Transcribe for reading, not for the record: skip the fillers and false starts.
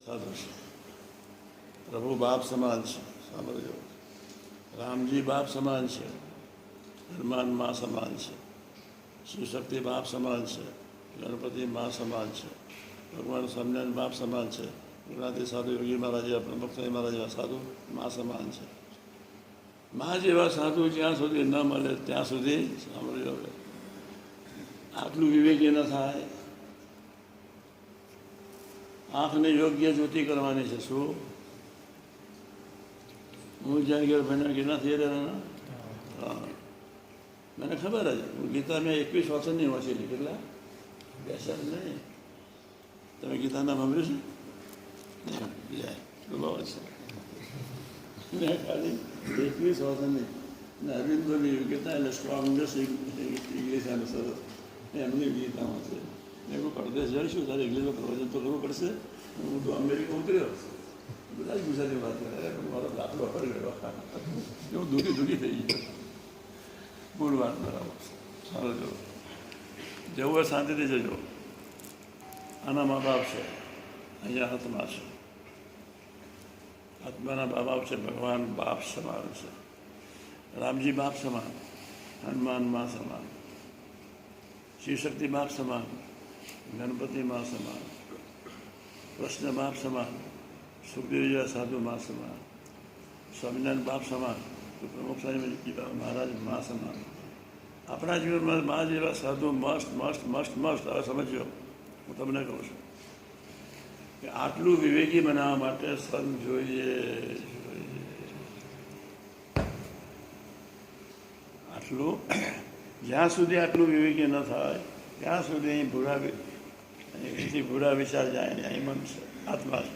સાધુ છે. પ્રભુ બાપ સમાન છે, સાંભળજો. રામજી બાપ સમાન છે, હનુમાન મા સમાન છે, શિવશક્તિ બાપ સમાન છે, ગણપતિ મા સમાન છે, ભગવાન સ્વામિનારાયણ બાપ સમાન છે, ગુજરાતી સાધુ યોગી મહારાજ પ્રમુખસાઈ મહારાજ સાધુ મા સમાન છે. મા જેવા સાધુ જ્યાં સુધી ન મળે ત્યાં સુધી સાંભળજો, આટલું વિવેકી ન થાય. આંખને યોગ્ય જ્યોતિ કરવાની છે. શું હું જ્યાં ગયો ભાઈ ગીતા થઈ રહ્યા? હા, મને ખબર જ. હું ગીતા મેં 21 વચનની વાંચેલી. કેટલા? 2 નહીં. તમે ગીતાના સાંભળ્યું છે? બહુ છે. મેં ખાલી 21 વચનની અરવિંદોની ગીતા એટલે સ્ટ્રોંગેસ્ટ ઇંગ્લિશ અને સરસ એમની ગીતામાં છે. મેં કોઈ પરદેશ જઈશું તારે ઇંગ્લિશમાં પ્રવચન તો કરવું પડશે. હું તો અમેરિકા ઉતર્યો, બધા જ ગુજરાતી વાત કરે. મારો દાખલો કરી ગયો, હું દુઃખી થઈ ગયો. મૂળ વાત બરાબર. સારું જવું જવું હોય શાંતિથી જજો. આના મા બાપ છે, અહીંયા આત્મા છે. આત્માના મા બાપ છે. ભગવાન બાપ સમાન છે. રામજી બાપ સમાન, હનુમાન મા સમાન, શિવશક્તિ બાપ સમાન, ગણપતિ મા સમાન, કૃષ્ણ બાપ સમાન, સુખદેવજી સાધુ મા સમાન, સ્વામિનારાયણ બાપ સમાન, પ્રમુખ સ્વામી મહારાજ મા સમાન. આપણા જીવનમાં મા જેવા સાધુ મસ્ત મસ્ત મસ્ત મસ્ત. હવે સમજો, હું તમને કહું છું કે આટલું વિવેકી બનાવવા માટે સંત જોઈએ. આટલું જ્યાં સુધી આટલું વિવેકી ન થાય ત્યાં સુધી અહીં ભૂરા વિચાર જાય ને અહીં મન છે, આત્મા છે.